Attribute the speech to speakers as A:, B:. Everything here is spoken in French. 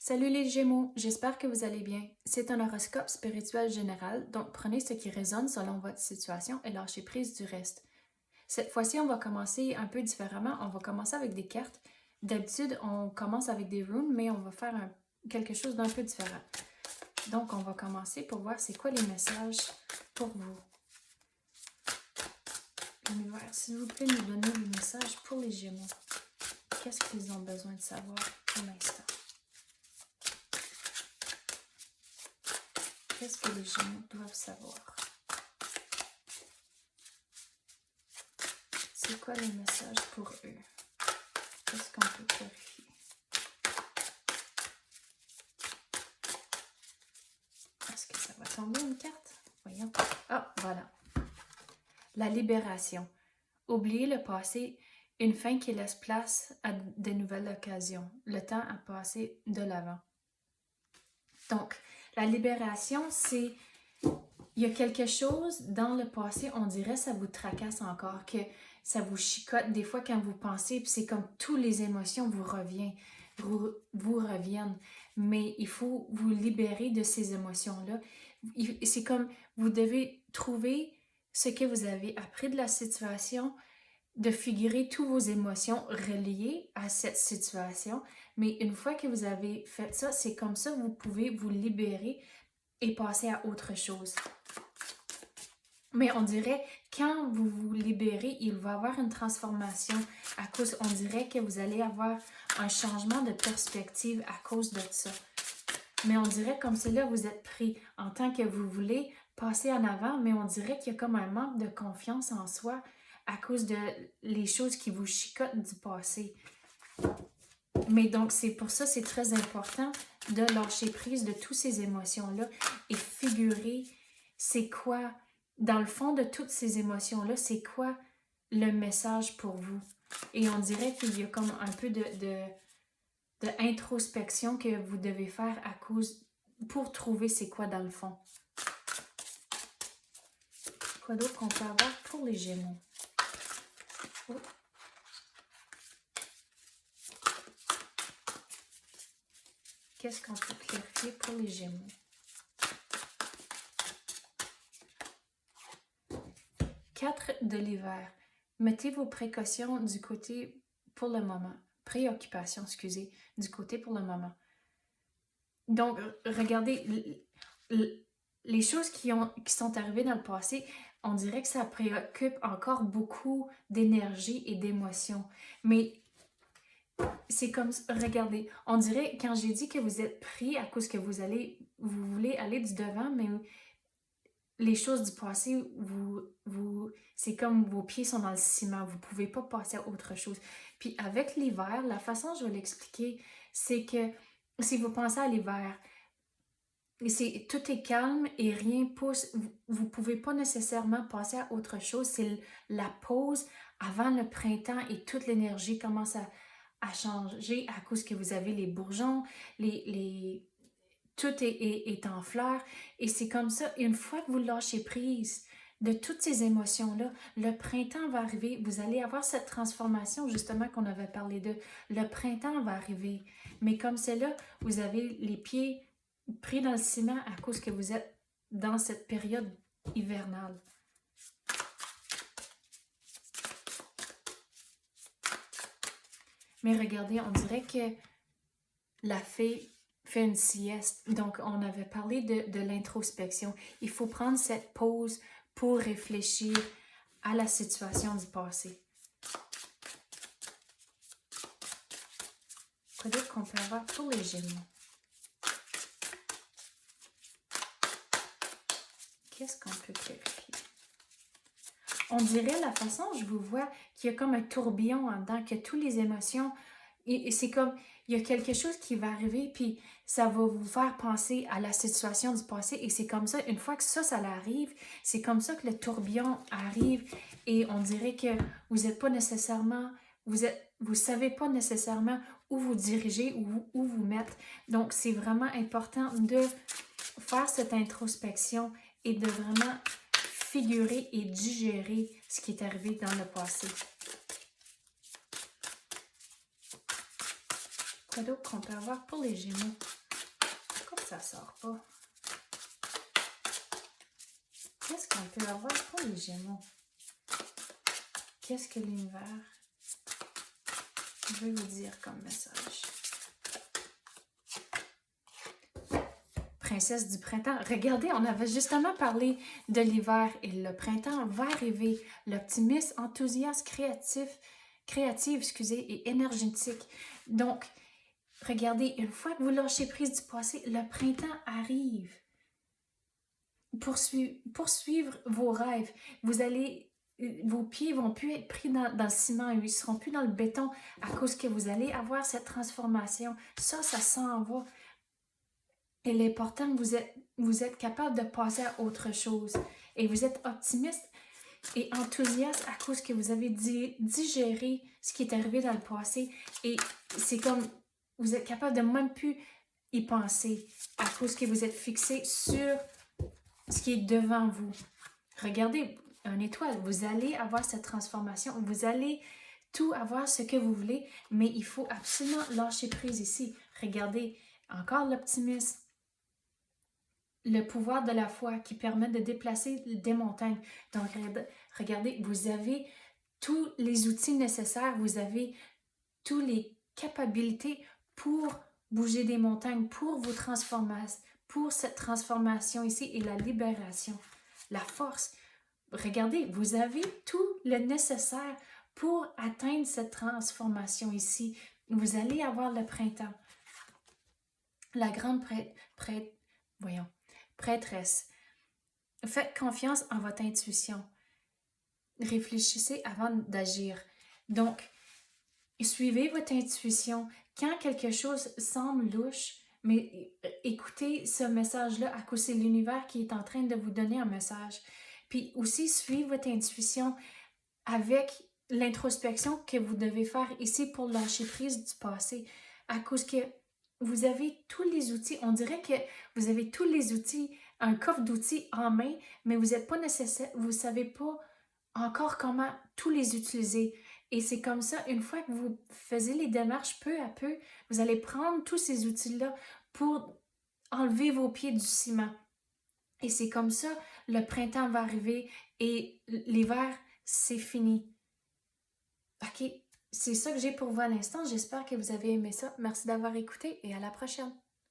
A: Salut les Gémeaux, j'espère que vous allez bien. C'est un horoscope spirituel général, donc prenez ce qui résonne selon votre situation et lâchez prise du reste. Cette fois-ci, on va commencer un peu différemment. On va commencer avec des cartes. D'habitude, on commence avec des runes, mais on va faire quelque chose d'un peu différent. Donc, on va commencer pour voir c'est quoi les messages pour vous. L'univers, s'il vous plaît, nous donner les messages pour les Gémeaux. Qu'est-ce qu'ils ont besoin de savoir pour l'instant? Qu'est-ce que les Gémeaux doivent savoir? C'est quoi les messages pour eux? Qu'est-ce qu'on peut clarifier? Est-ce que ça va tomber une carte? Voyons. Ah, voilà. La libération. Oubliez le passé, une fin qui laisse place à de nouvelles occasions. Le temps a passé de l'avant. Donc, la libération, c'est... Il y a quelque chose dans le passé, on dirait, ça vous tracasse encore, que ça vous chicote. Des fois, quand vous pensez, puis c'est comme toutes les émotions vous reviennent. Mais il faut vous libérer de ces émotions-là. C'est comme, vous devez trouver ce que vous avez appris de la situation, de figurer toutes vos émotions reliées à cette situation. Mais une fois que vous avez fait ça, c'est comme ça que vous pouvez vous libérer et passer à autre chose. Mais on dirait, quand vous vous libérez, il va y avoir une transformation à cause, on dirait que vous allez avoir un changement de perspective à cause de ça. Mais on dirait comme cela, vous êtes pris en tant que vous voulez passer en avant, mais on dirait qu'il y a comme un manque de confiance en soi à cause de les choses qui vous chicotent du passé. Mais donc, c'est pour ça, c'est très important de lâcher prise de toutes ces émotions-là et figurer c'est quoi, dans le fond de toutes ces émotions-là, c'est quoi le message pour vous. Et on dirait qu'il y a comme un peu de introspection que vous devez faire à cause, pour trouver c'est quoi dans le fond. Quoi d'autre qu'on peut avoir pour les Gémeaux? Oh. Qu'est-ce qu'on peut clarifier pour les Gémeaux? Quatre de l'hiver. Mettez vos précautions du côté pour le moment. Préoccupation, excusez, du côté pour le moment. Donc, regardez, les choses qui sont arrivées dans le passé, on dirait que ça préoccupe encore beaucoup d'énergie et d'émotion. Mais c'est comme, regardez, on dirait, quand j'ai dit que vous êtes pris à cause que vous voulez aller du devant, mais les choses du passé, c'est comme vos pieds sont dans le ciment, vous ne pouvez pas passer à autre chose. Puis avec l'hiver, la façon dont je vais l'expliquer, c'est que si vous pensez à l'hiver, tout est calme et rien pousse, vous ne pouvez pas nécessairement passer à autre chose, c'est la pause avant le printemps et toute l'énergie commence à changer à cause que vous avez les bourgeons, tout est en fleurs et c'est comme ça, une fois que vous lâchez prise de toutes ces émotions-là, le printemps va arriver, vous allez avoir cette transformation justement qu'on avait parlé de, le printemps va arriver, mais comme c'est là, vous avez les pieds pris dans le ciment à cause que vous êtes dans cette période hivernale. Mais regardez, on dirait que la fée fait une sieste. Donc, on avait parlé de l'introspection. Il faut prendre cette pause pour réfléchir à la situation du passé. Quoi d'autre qu'on peut avoir pour les Gémeaux? Qu'est-ce qu'on peut clarifier? On dirait la façon dont je vous vois qu'il y a comme un tourbillon en dedans, que toutes les émotions, et c'est comme, il y a quelque chose qui va arriver, puis ça va vous faire penser à la situation du passé, et c'est comme ça, une fois que ça arrive, c'est comme ça que le tourbillon arrive, et on dirait que vous n'êtes pas nécessairement, vous savez pas nécessairement où vous diriger, où vous mettre. Donc, c'est vraiment important de faire cette introspection et de vraiment figurer et digérer ce qui est arrivé dans le passé. Quoi d'autre qu'on peut avoir pour les Gémeaux? Pourquoi ça sort pas? Qu'est-ce qu'on peut avoir pour les Gémeaux? Qu'est-ce que l'univers veut vous dire comme message? Princesse du printemps. Regardez, on avait justement parlé de l'hiver et le printemps va arriver. L'optimisme, enthousiasme, créative, excusez, et énergétique. Donc, regardez, une fois que vous lâchez prise du passé, le printemps arrive. Poursuivre vos rêves. Vos pieds vont plus être pris dans le ciment, ils ne seront plus dans le béton à cause que vous allez avoir cette transformation. Ça s'en va. Et l'important, vous êtes capable de passer à autre chose. Et vous êtes optimiste et enthousiaste à cause que vous avez digéré ce qui est arrivé dans le passé. Et c'est comme, vous êtes capable de même plus y penser à cause que vous êtes fixé sur ce qui est devant vous. Regardez, une étoile, vous allez avoir cette transformation, vous allez tout avoir ce que vous voulez, mais il faut absolument lâcher prise ici. Regardez, encore l'optimisme, le pouvoir de la foi qui permet de déplacer des montagnes. Donc, regardez, vous avez tous les outils nécessaires, vous avez toutes les capacités pour bouger des montagnes, pour vous transformer, pour cette transformation ici et la libération, la force. Regardez, vous avez tout le nécessaire pour atteindre cette transformation ici. Vous allez avoir le printemps. La grande prêtresse. Faites confiance en votre intuition. Réfléchissez avant d'agir. Donc, suivez votre intuition. Quand quelque chose semble louche, mais écoutez ce message-là à cause c'est l'univers qui est en train de vous donner un message. Puis aussi, suivez votre intuition avec l'introspection que vous devez faire ici pour lâcher prise du passé. À cause que vous avez tous les outils, on dirait que vous avez tous les outils, un coffre d'outils en main, mais vous n'êtes pas nécessaire, vous ne savez pas encore comment tous les utiliser. Et c'est comme ça, une fois que vous faisiez les démarches peu à peu, vous allez prendre tous ces outils-là pour enlever vos pieds du ciment. Et c'est comme ça, le printemps va arriver et l'hiver, c'est fini. OK, c'est ça que j'ai pour vous à l'instant. J'espère que vous avez aimé ça. Merci d'avoir écouté et à la prochaine.